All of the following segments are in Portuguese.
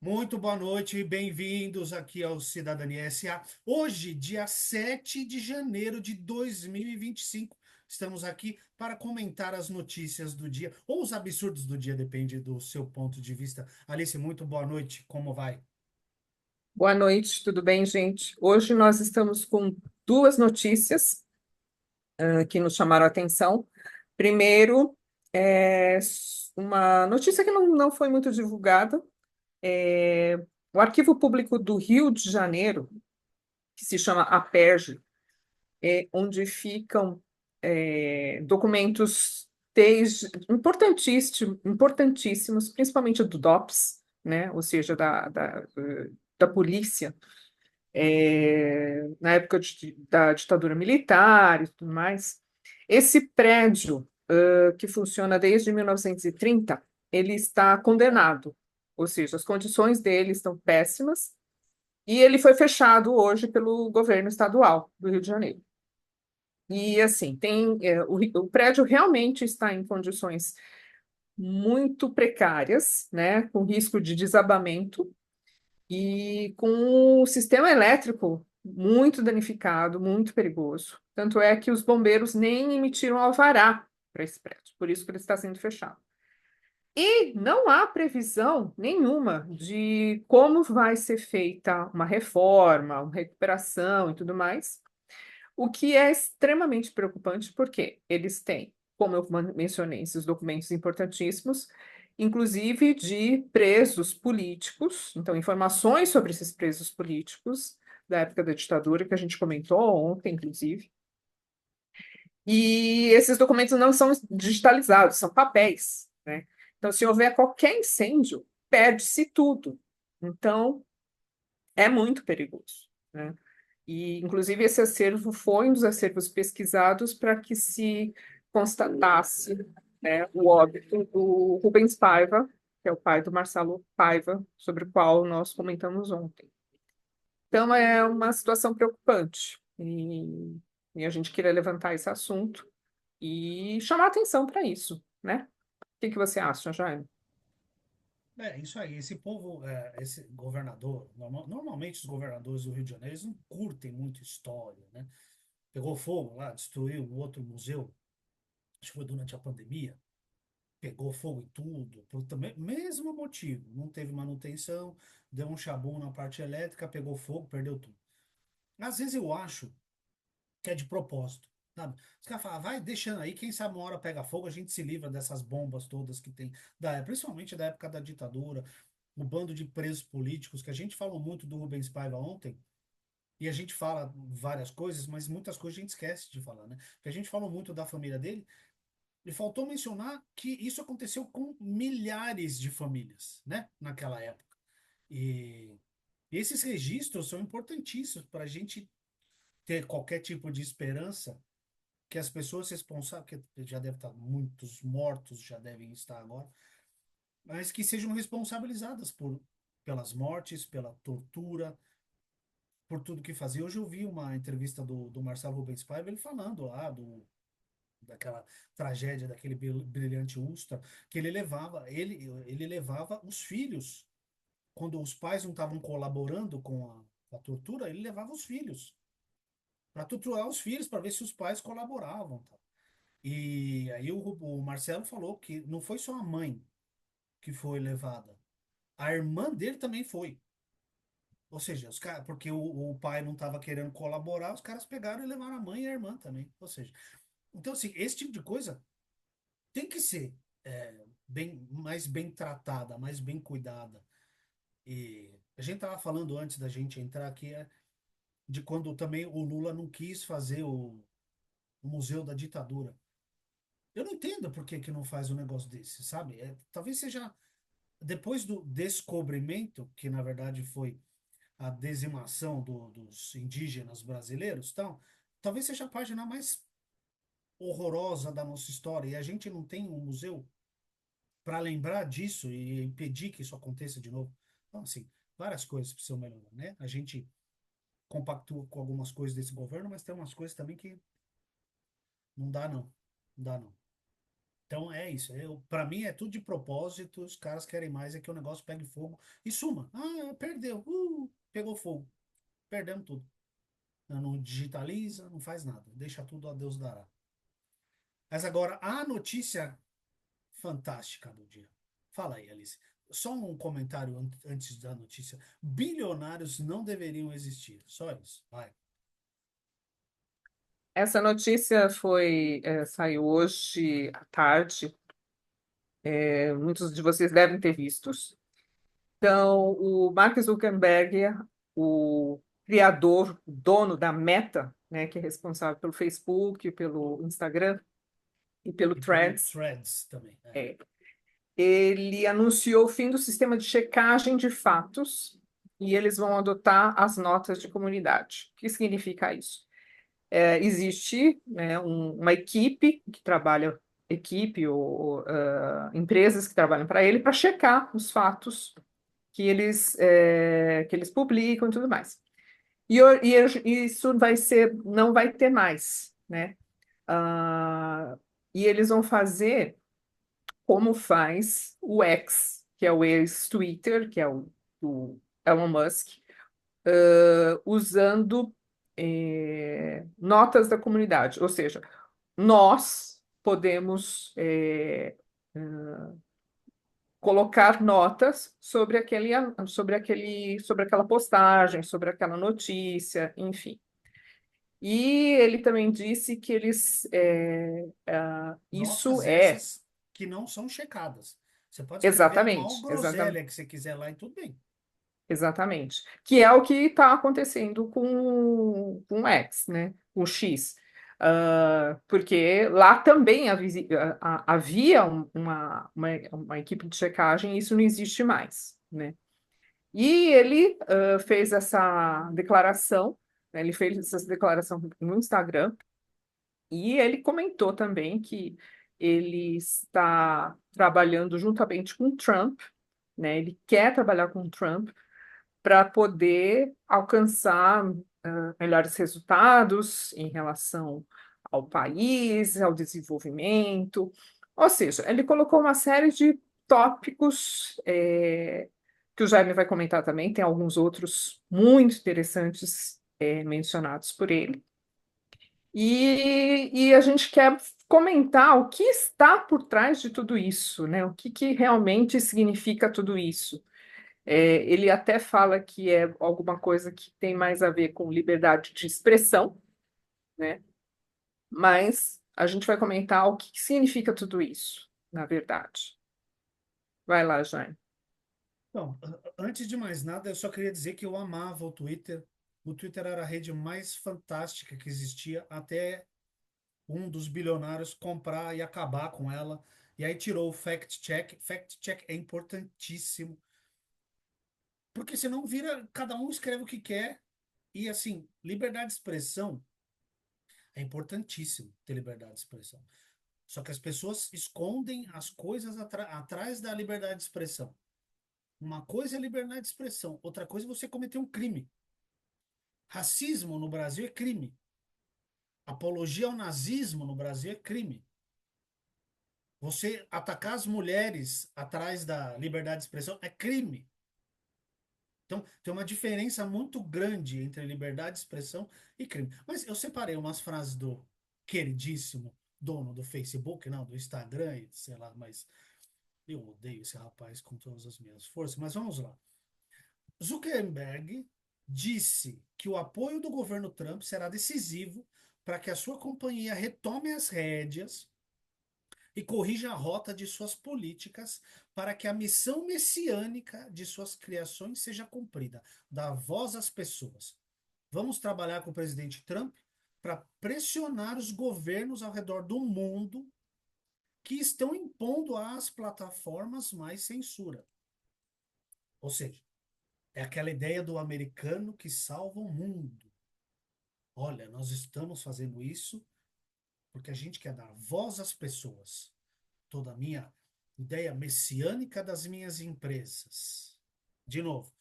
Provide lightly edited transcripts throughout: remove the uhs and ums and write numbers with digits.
Muito boa noite, bem-vindos aqui ao Cidadania SA. Hoje, dia 7 de janeiro de 2025, estamos aqui para comentar as notícias do dia, ou os absurdos do dia, depende do seu ponto de vista. Alice, muito boa noite, como vai? Boa noite, tudo bem, gente? Hoje nós estamos com duas notícias que nos chamaram a atenção. Primeiro, uma notícia que não foi muito divulgada. É, o Arquivo Público do Rio de Janeiro, que se chama APERJ, onde ficam documentos importantíssimos, principalmente do DOPS, né? Ou seja, da polícia na época da ditadura militar e tudo mais. Esse prédio, que funciona desde 1930, ele está condenado, ou seja, as condições dele estão péssimas, e ele foi fechado hoje pelo governo estadual do Rio de Janeiro. E assim, o prédio realmente está em condições muito precárias, né, com risco de desabamento, e com o sistema elétrico muito danificado, muito perigoso. Tanto é que os bombeiros nem emitiram alvará para esse prédio, por isso que ele está sendo fechado. E não há previsão nenhuma de como vai ser feita uma reforma, uma recuperação e tudo mais, o que é extremamente preocupante, porque eles têm, como eu mencionei, esses documentos importantíssimos, inclusive de presos políticos, então, informações sobre esses presos políticos da época da ditadura, que a gente comentou ontem, inclusive. E esses documentos não são digitalizados, são papéis, né? Então, se houver qualquer incêndio, perde-se tudo. Então, é muito perigoso, né? E, inclusive, esse acervo foi um dos acervos pesquisados para que se constatasse, né, o óbito do Rubens Paiva, que é o pai do Marcelo Paiva, sobre o qual nós comentamos ontem. Então, é uma situação preocupante. E a gente queria levantar esse assunto e chamar atenção para isso, né? O que que você acha, Jaime? É, isso aí, esse povo, esse governador, normalmente os governadores do Rio de Janeiro, eles não curtem muito história, né? Pegou fogo lá, destruiu o outro museu, acho que foi durante a pandemia, pegou fogo em tudo, por também mesmo motivo, não teve manutenção, deu um chabu na parte elétrica, pegou fogo, perdeu tudo. Às vezes eu acho que é de propósito, sabe? Os caras falam, vai deixando aí, quem sabe uma hora pega fogo, a gente se livra dessas bombas todas que tem, principalmente da época da ditadura, o bando de presos políticos, que a gente falou muito do Rubens Paiva ontem, e a gente fala várias coisas, mas muitas coisas a gente esquece de falar, né? Porque a gente falou muito da família dele, e faltou mencionar que isso aconteceu com milhares de famílias, né, naquela época. E esses registros são importantíssimos para a gente ter qualquer tipo de esperança que as pessoas responsáveis, que já devem estar muitos mortos, já devem estar agora, mas que sejam responsabilizadas pelas mortes, pela tortura, por tudo que fazia. Hoje eu vi uma entrevista do Marcelo Rubens Paiva, ele falando lá daquela tragédia daquele brilhante Ustra, que ele levava os filhos, quando os pais não estavam colaborando com a tortura, ele levava os filhos para torturar os filhos para ver se os pais colaboravam, tá? E aí o Marcelo falou que não foi só a mãe que foi levada, a irmã dele também foi. Ou seja, os cara, porque o pai não estava querendo colaborar, os caras pegaram e levaram a mãe e a irmã também. Ou seja, então assim, esse tipo de coisa tem que ser mais bem tratada, mais bem cuidada. E a gente estava falando antes da gente entrar aqui de quando também o Lula não quis fazer o Museu da Ditadura. Eu não entendo por que que não faz um negócio desse, sabe? Talvez seja depois do descobrimento, que na verdade foi a dizimação dos indígenas brasileiros, então, talvez seja a página mais horrorosa da nossa história. E a gente não tem um museu para lembrar disso e impedir que isso aconteça de novo. Então, assim, várias coisas precisam melhorar, né? A gente compactua com algumas coisas desse governo, mas tem umas coisas também que não dá, não. Não dá, não. Então é isso. Para mim é tudo de propósito. Os caras querem mais é que o negócio pegue fogo e suma. Ah, perdeu. Pegou fogo. Perdemos tudo. Não digitaliza, não faz nada. Deixa tudo a Deus dará. Mas agora, a notícia fantástica do dia. Fala aí, Alice. Só um comentário antes da notícia. Bilionários não deveriam existir. Só isso. Vai. Essa notícia saiu hoje à tarde. Muitos de vocês devem ter vistos. Então, o Mark Zuckerberg, o criador, o dono da Meta, né, que é responsável pelo Facebook, pelo Instagram e pelo E pelo Threads, Threads também. é, ele anunciou o fim do sistema de checagem de fatos e eles vão adotar as notas de comunidade. O que significa isso? Existe, né, uma equipe que trabalha, equipe ou empresas que trabalham para ele, para checar os fatos que eles publicam e tudo mais. Isso não vai ter mais, né? Ah, e eles vão fazer como faz o X, que é o ex-Twitter, que é o Elon Musk, usando notas da comunidade. Ou seja, nós podemos colocar notas sobre aquela postagem, sobre aquela notícia, enfim. E ele também disse que isso Notas é essas que não são checadas. Você pode escrever a maior exatamente, groselha que você quiser lá e tudo bem. exatamente, que é o que está acontecendo com o X, né? Com o X. Porque lá também havia uma equipe de checagem e isso não existe mais, né? E ele fez essa declaração, né? Ele fez essa declaração no Instagram e ele comentou também que ele está trabalhando juntamente com o Trump, né? Ele quer trabalhar com o Trump para poder alcançar melhores resultados em relação ao país, ao desenvolvimento. Ou seja, ele colocou uma série de tópicos que o Jaime vai comentar também, tem alguns outros muito interessantes mencionados por ele. E a gente quer comentar o que está por trás de tudo isso, né? O que realmente significa tudo isso. Ele até fala que é alguma coisa que tem mais a ver com liberdade de expressão, né? Mas a gente vai comentar o que significa tudo isso, na verdade. Vai lá, Jaime. Então, antes de mais nada, eu só queria dizer que eu amava o Twitter. O Twitter era a rede mais fantástica que existia até um dos bilionários comprar e acabar com ela. E aí tirou o fact-check. Fact-check é importantíssimo, porque senão vira, cada um escreve o que quer. E assim, liberdade de expressão é importantíssimo ter liberdade de expressão. Só que as pessoas escondem as coisas atrás da liberdade de expressão. Uma coisa é liberdade de expressão, outra coisa é você cometer um crime. Racismo no Brasil é crime. Apologia ao nazismo no Brasil é crime. Você atacar as mulheres atrás da liberdade de expressão é crime. Então, tem uma diferença muito grande entre liberdade de expressão e crime. Mas eu separei umas frases do queridíssimo dono do Facebook, não, do Instagram, e sei lá, mas eu odeio esse rapaz com todas as minhas forças. Mas vamos lá. Zuckerberg disse que o apoio do governo Trump será decisivo para que a sua companhia retome as rédeas e corrija a rota de suas políticas para que a missão messiânica de suas criações seja cumprida. Dar voz às pessoas. Vamos trabalhar com o presidente Trump para pressionar os governos ao redor do mundo que estão impondo às plataformas mais censura. Ou seja, é aquela ideia do americano que salva o mundo. Olha, nós estamos fazendo isso porque a gente quer dar voz às pessoas. Toda a minha ideia messiânica das minhas empresas. De novo,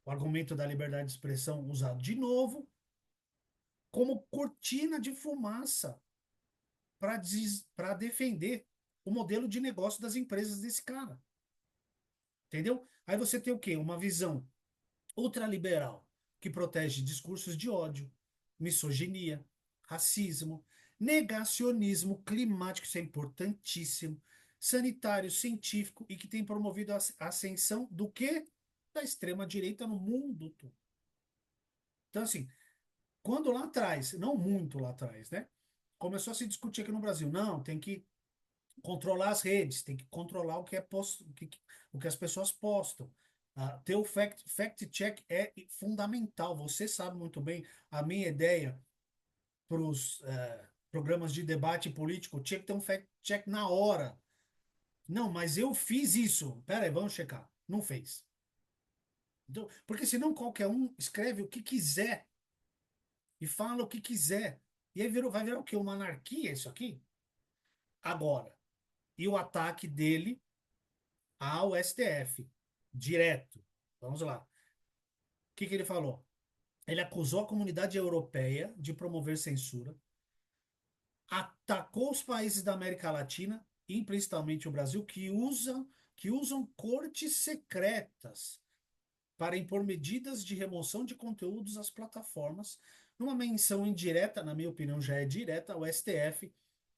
o argumento da liberdade de expressão usado de novo como cortina de fumaça para defender o modelo de negócio das empresas desse cara. Entendeu? Aí você tem o quê? Uma visão ultraliberal que protege discursos de ódio, misoginia, racismo, negacionismo climático, isso é importantíssimo, sanitário, científico e que tem promovido a ascensão do quê? Da extrema direita no mundo todo. Então, assim, quando lá atrás, não muito lá atrás, né? Começou a se discutir aqui no Brasil, não, tem que controlar as redes, tem que controlar o que é posto, o que as pessoas postam. Ter o fact check é fundamental. Você sabe muito bem a minha ideia para os programas de debate político tinha que ter um fact check na hora. Não, mas eu fiz isso. Pera aí, vamos checar. Não fez. Então, porque senão qualquer um escreve o que quiser e fala o que quiser. E aí vai virar o quê? Uma anarquia isso aqui? Agora. E o ataque dele ao STF, direto. Vamos lá. O que ele falou? Ele acusou a comunidade europeia de promover censura, atacou os países da América Latina, e principalmente o Brasil, que usam cortes secretas para impor medidas de remoção de conteúdos às plataformas, numa menção indireta, na minha opinião já é direta, ao STF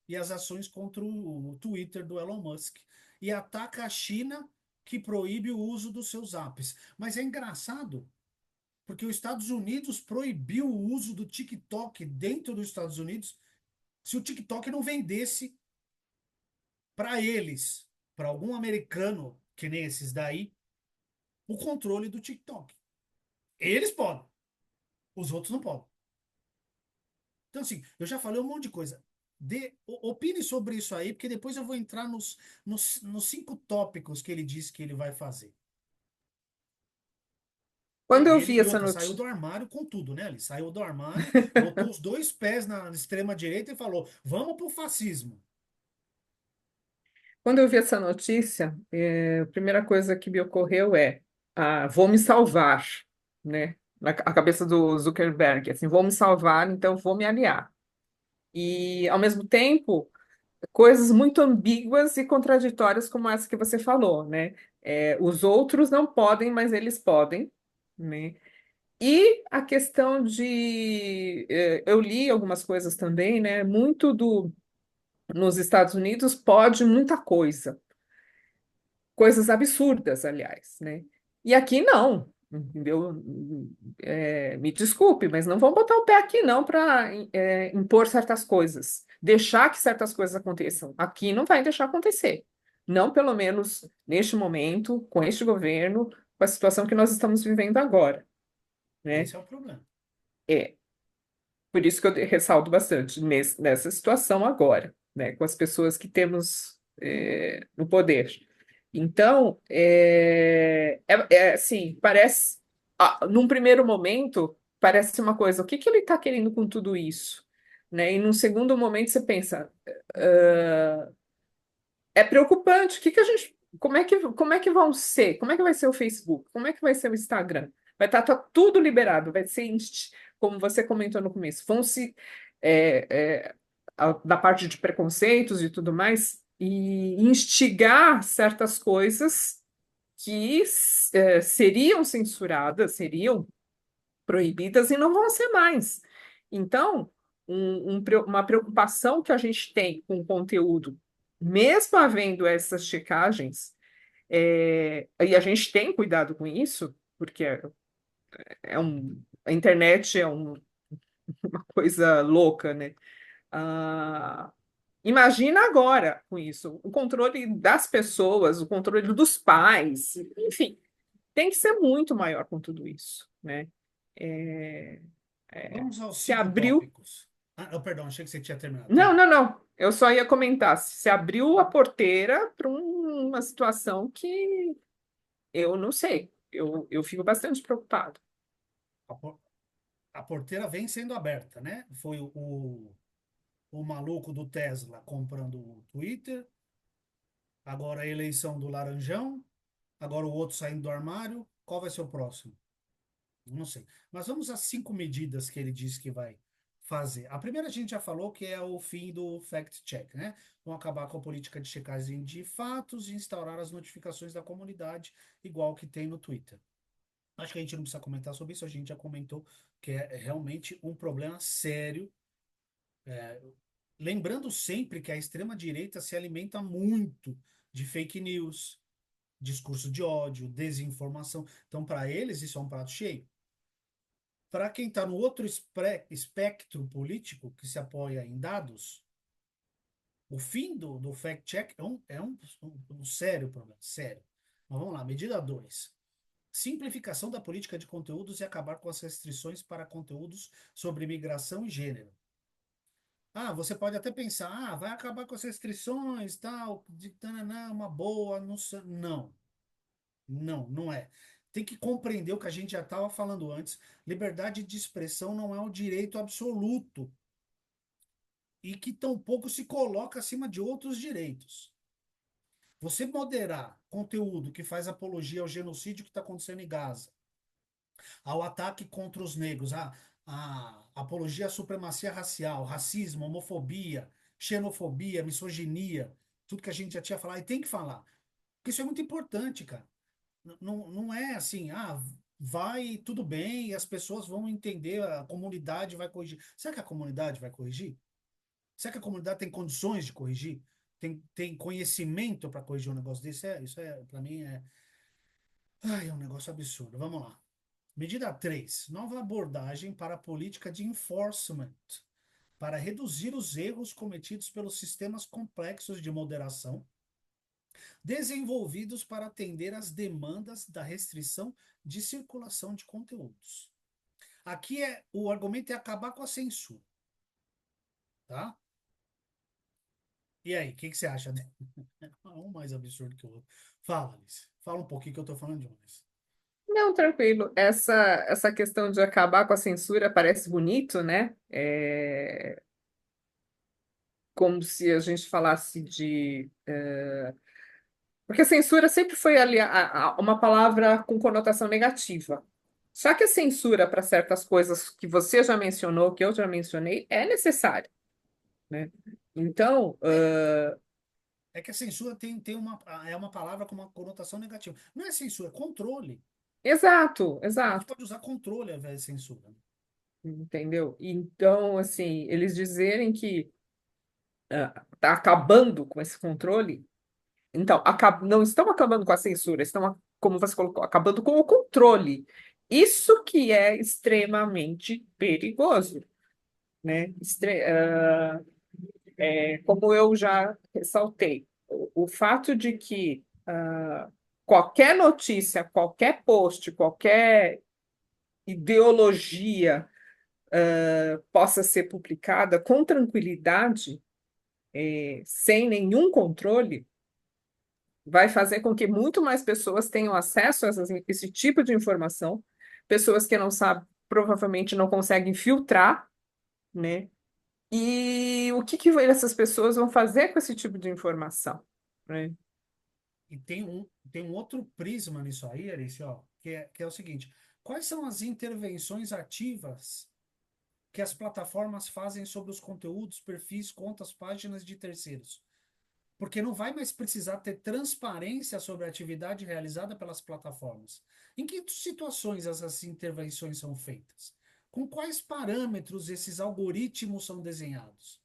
e as ações contra o Twitter do Elon Musk. E ataca a China, que proíbe o uso dos seus apps. Mas é engraçado, porque os Estados Unidos proibiu o uso do TikTok dentro dos Estados Unidos se o TikTok não vendesse para eles, para algum americano, que nem esses daí, o controle do TikTok. Eles podem, os outros não podem. Então, assim, eu já falei um monte de coisa. Opine sobre isso aí, porque depois eu vou entrar nos 5 tópicos que ele disse que ele vai fazer. Quando E eu ele, vi e essa outra, saiu notícia, do armário com tudo, né? Ele saiu do armário, botou os 2 pés na extrema-direita e falou: vamos pro fascismo. quando eu vi essa notícia, a primeira coisa que me ocorreu é, vou me salvar, né? A cabeça do Zuckerberg, assim, vou me salvar, então vou me aliar. E, ao mesmo tempo, coisas muito ambíguas e contraditórias como essa que você falou, né? Os outros não podem, mas eles podem, né? E a questão eu li algumas coisas também, né? Nos Estados Unidos pode muita coisa, coisas absurdas, aliás, né? E aqui não, entendeu? Me desculpe, mas não vão botar o pé aqui não para impor certas coisas, deixar que certas coisas aconteçam. Aqui não vai deixar acontecer. Não, pelo menos neste momento, com este governo, com a situação que nós estamos vivendo agora, né? Esse é o problema. É, por isso que eu ressalto bastante nessa situação agora, né? Com as pessoas que temos no poder. Então, assim, parece, num primeiro momento, parece uma coisa, o que que ele está querendo com tudo isso? Né? E num segundo momento você pensa, é preocupante, o que que a gente, como é que vão ser? Como é que vai ser o Facebook? Como é que vai ser o Instagram? Vai estar tudo liberado, vai ser, como você comentou no começo, vão se, da parte de preconceitos e tudo mais, e instigar certas coisas que seriam censuradas, seriam proibidas e não vão ser mais. Então, uma preocupação que a gente tem com o conteúdo, mesmo havendo essas checagens, e a gente tem cuidado com isso, porque a internet é uma coisa louca, né? Ah, imagina agora com isso, o controle das pessoas, o controle dos pais, enfim, tem que ser muito maior com tudo isso, né? É, Vamos aos se cinco abriu. tópicos. Perdão, achei que você tinha terminado. Não, Termina. não, não. Eu só ia comentar. Se abriu a porteira para uma situação que eu não sei. Eu fico bastante preocupado. A, por- a porteira vem sendo aberta, né? Foi o maluco do Tesla comprando o Twitter, agora a eleição do Laranjão, agora o outro saindo do armário. Qual vai ser o próximo? Não sei. Mas vamos às 5 medidas que ele disse que vai fazer? A primeira a gente já falou que é o fim do fact-check, né? Vão acabar com a política de checagem de fatos e instaurar as notificações da comunidade, igual que tem no Twitter. Acho que a gente não precisa comentar sobre isso, a gente já comentou que é realmente um problema sério. Lembrando sempre que a extrema-direita se alimenta muito de fake news, discurso de ódio, desinformação. Então, para eles, isso é um prato cheio. Para quem está no outro espectro político, que se apoia em dados, o fim do fact-check é um sério problema, sério. Mas vamos lá, medida 2. Simplificação da política de conteúdos e acabar com as restrições para conteúdos sobre migração e gênero. Ah, você pode até pensar, vai acabar com as restrições, tal, de tananá, uma boa, não, não, não é. Tem que compreender o que a gente já estava falando antes. Liberdade de expressão não é um direito absoluto e que tampouco se coloca acima de outros direitos. Você moderar conteúdo que faz apologia ao genocídio que está acontecendo em Gaza, ao ataque contra os negros, a apologia à supremacia racial, racismo, homofobia, xenofobia, misoginia, tudo que a gente já tinha falado, e tem que falar. Porque isso é muito importante, cara. Não é assim, vai tudo bem, as pessoas vão entender, a comunidade vai corrigir. Será que a comunidade vai corrigir? Será que a comunidade tem condições de corrigir? Tem conhecimento para corrigir um negócio desse? Para mim, é um negócio absurdo. Vamos lá. Medida 3: nova abordagem para a política de enforcement, para reduzir os erros cometidos pelos sistemas complexos de moderação, desenvolvidos para atender às demandas da restrição de circulação de conteúdos. Aqui o argumento é acabar com a censura, tá? E aí, o que você acha? Um mais absurdo que o outro. Fala, Alice. Fala um pouquinho que eu tô falando demais. Não, tranquilo. Essa questão de acabar com a censura parece bonito, né? Como se a gente falasse de. Porque a censura sempre foi ali uma palavra com conotação negativa. Só que a censura para certas coisas que você já mencionou, que eu já mencionei, é necessária, né? Então, É que a censura é uma palavra com uma conotação negativa. Não é censura, é controle. exato, A gente exato, pode usar controle ao invés de censura. entendeu? Então, assim, eles dizerem que está acabando com esse controle. Então, não estão acabando com a censura, estão, como você colocou, acabando com o controle. Isso que é extremamente perigoso, né? Como eu já ressaltei, o fato de que qualquer notícia, qualquer post, qualquer ideologia possa ser publicada com tranquilidade, sem nenhum controle, vai fazer com que muito mais pessoas tenham acesso a esse tipo de informação, pessoas que não sabem, provavelmente não conseguem filtrar, né? E o que essas pessoas vão fazer com esse tipo de informação, né? E tem um outro prisma nisso aí, Alice, ó, que é o seguinte: quais são as intervenções ativas que as plataformas fazem sobre os conteúdos, perfis, contas, páginas de terceiros? Porque não vai mais precisar ter transparência sobre a atividade realizada pelas plataformas. Em que situações essas intervenções são feitas? Com quais parâmetros esses algoritmos são desenhados?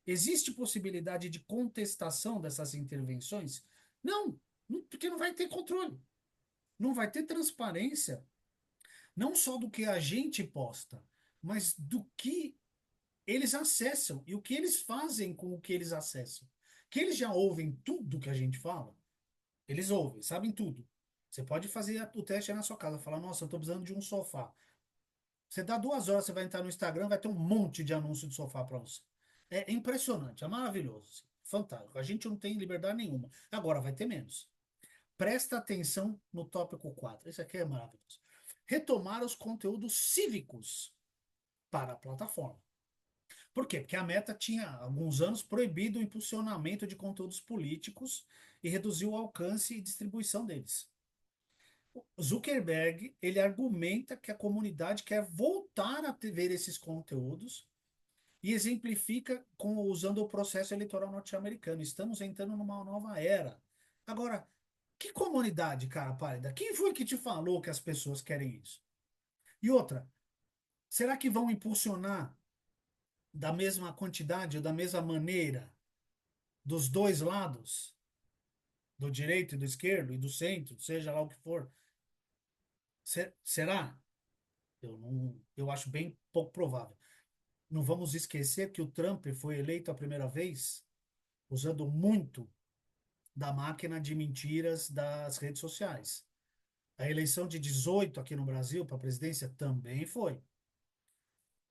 Existe possibilidade de contestação dessas intervenções? Não, porque não vai ter controle, não vai ter transparência, não só do que a gente posta, mas do que eles acessam e o que eles fazem com o que eles acessam. Que eles já ouvem tudo que a gente fala, eles ouvem, sabem tudo. Você pode fazer o teste aí na sua casa, falar, nossa, eu estou precisando de um sofá. Você dá 2 horas, você vai entrar no Instagram, vai ter um monte de anúncio de sofá para você. É impressionante, é maravilhoso. Fantástico. A gente não tem liberdade nenhuma. Agora vai ter menos. Presta atenção no tópico 4. Esse aqui é maravilhoso. Retomar os conteúdos cívicos para a plataforma. Por quê? Porque a Meta tinha, há alguns anos, proibido o impulsionamento de conteúdos políticos e reduziu o alcance e distribuição deles. Zuckerberg, ele argumenta que a comunidade quer voltar a ver esses conteúdos e exemplifica usando o processo eleitoral norte-americano. Estamos entrando numa nova era. Agora, que comunidade, cara pálida? Quem foi que te falou que as pessoas querem isso? E outra, será que vão impulsionar da mesma quantidade ou da mesma maneira dos dois lados, do direito e do esquerdo e do centro, seja lá o que for? Será? Eu não, eu acho bem pouco provável. Não vamos esquecer que o Trump foi eleito a primeira vez usando muito da máquina de mentiras das redes sociais. A eleição de 18 aqui no Brasil para a presidência também foi.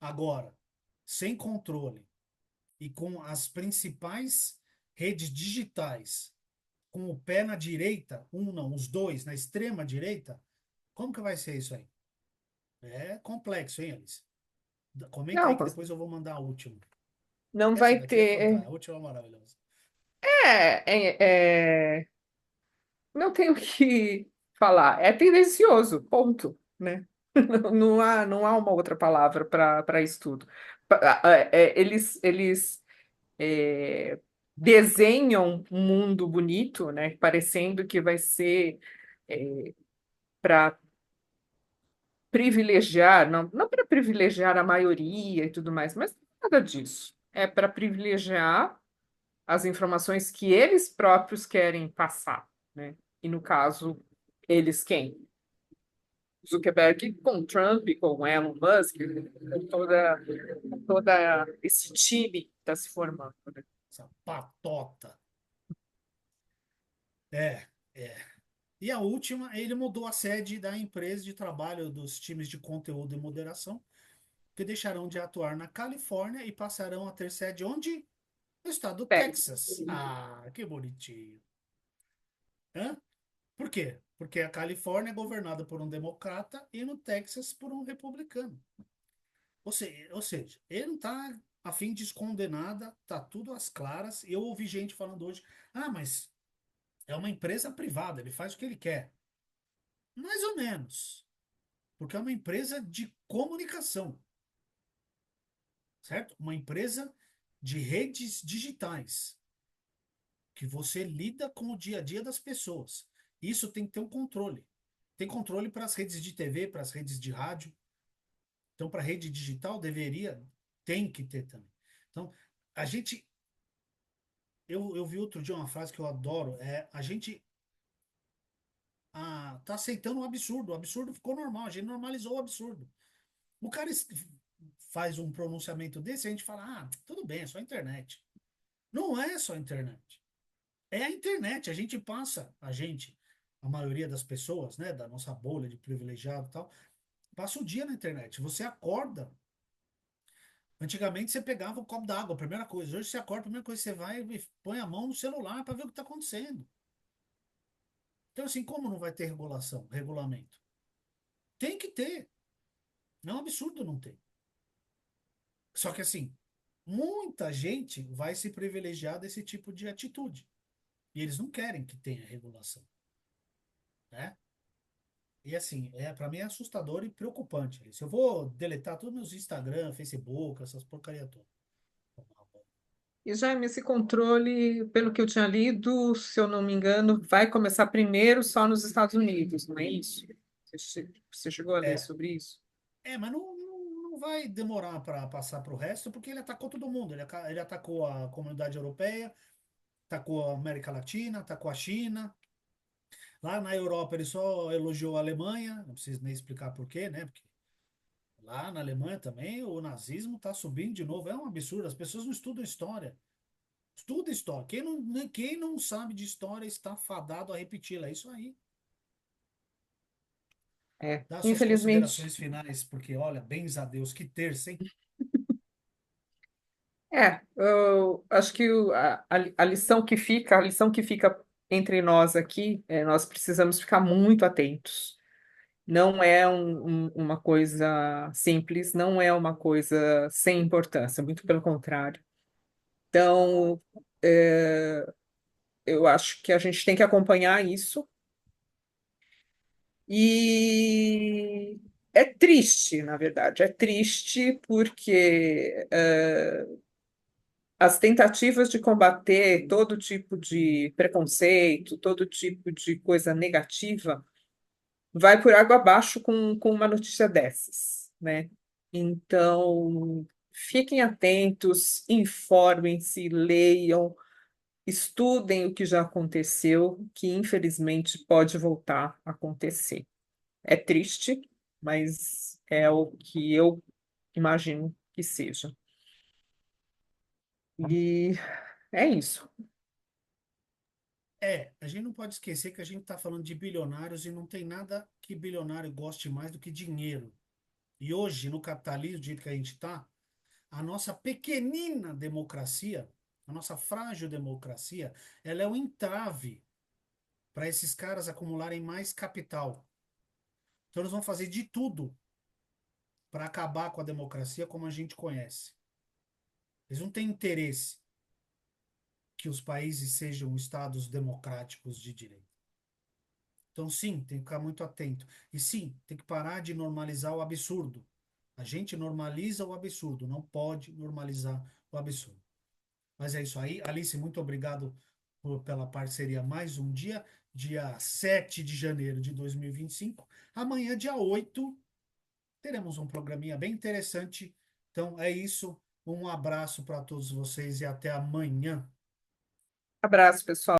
Agora, sem controle e com as principais redes digitais com o pé na direita, um não, os dois na extrema direita, como que vai ser isso aí? É complexo, hein, Alice? Comenta aí Não, que depois eu vou mandar a última. não Essa vai daqui é fantástica, ter. a última é maravilhosa. Não tenho o que falar. É tendencioso, ponto, né? Não há uma outra palavra para isso tudo. Eles é, desenham um mundo bonito, né? Parecendo que vai ser para privilegiar, não para privilegiar a maioria e tudo mais, mas nada disso. É para privilegiar as informações que eles próprios querem passar, né? E no caso, eles quem? Zuckerberg com Trump, com Elon Musk, com toda esse time que está se formando, né? Essa patota. É, é. E a última, ele mudou a sede da empresa de trabalho dos times de conteúdo e moderação, que deixarão de atuar na Califórnia e passarão a ter sede onde? No estado do Texas. Ah, que bonitinho. Hã? Por quê? Porque a Califórnia é governada por um democrata e no Texas por um republicano. Ou seja, ele não está a fim de esconder nada, tá tudo às claras. Eu ouvi gente falando hoje, ah, mas é uma empresa privada, ele faz o que ele quer. Mais ou menos, porque é uma empresa de comunicação, certo? Uma empresa de redes digitais, que você lida com o dia a dia das pessoas. Isso tem que ter um controle. Tem controle para as redes de TV, para as redes de rádio. Então, para a rede digital, tem que ter também. Então, a gente. Eu vi outro dia uma frase que eu adoro: a gente tá aceitando o absurdo ficou normal, a gente normalizou o absurdo. O cara faz um pronunciamento desse, a gente fala: ah, tudo bem, é só a internet. Não é só a internet. É a internet, a maioria das pessoas, né, da nossa bolha de privilegiado e tal, passa o dia na internet. Você acorda. Antigamente você pegava um copo d'água, a primeira coisa. Hoje você acorda, a primeira coisa que você vai e põe a mão no celular para ver o que está acontecendo. Então, assim, como não vai ter regulamento? Tem que ter. Não é um absurdo não ter. Só que, assim, muita gente vai se privilegiar desse tipo de atitude. E eles não querem que tenha regulação, né? E assim, para mim é assustador e preocupante. Se eu vou deletar todos meus Instagram, Facebook, essas porcaria toda. E, Jaime, esse controle, pelo que eu tinha lido, se eu não me engano, vai começar primeiro só nos Estados Unidos, não é isso? Você chegou a ler É, sobre isso? mas não vai demorar para passar para o resto, porque ele atacou todo mundo. Ele atacou a comunidade europeia, atacou a América Latina, atacou a China. Lá na Europa ele só elogiou a Alemanha, não preciso nem explicar por quê, né? Porque lá na Alemanha também o nazismo está subindo de novo. É um absurdo, as pessoas não estudam história. Estuda história. Quem não sabe de história está fadado a repeti-la. É isso aí. Dá suas Infelizmente. considerações finais, porque olha, bens a Deus, que terça, hein? Eu acho que a lição que fica entre nós aqui, nós precisamos ficar muito atentos. Não é uma coisa simples, não é uma coisa sem importância, muito pelo contrário. Então, eu acho que a gente tem que acompanhar isso E é triste, na verdade, é triste porque as tentativas de combater todo tipo de preconceito, todo tipo de coisa negativa, vai por água abaixo com uma notícia dessas, né? Então, fiquem atentos, informem-se, leiam, estudem o que já aconteceu, que infelizmente pode voltar a acontecer. É triste, mas é o que eu imagino que seja. E é isso. A gente não pode esquecer que a gente está falando de bilionários e não tem nada que bilionário goste mais do que dinheiro. E hoje, no capitalismo, do jeito que a gente está, a nossa pequenina democracia, a nossa frágil democracia, ela é um entrave para esses caras acumularem mais capital. Então, eles vão fazer de tudo para acabar com a democracia como a gente conhece. Eles não têm interesse que os países sejam estados democráticos de direito. Então, sim, tem que ficar muito atento. E sim, tem que parar de normalizar o absurdo. A gente normaliza o absurdo, não pode normalizar o absurdo. Mas é isso aí. Alice, muito obrigado pela parceria mais um dia, dia 7 de janeiro de 2025. Amanhã, dia 8, teremos um programinha bem interessante. Então é isso. Um abraço para todos vocês e até amanhã. Abraço, pessoal.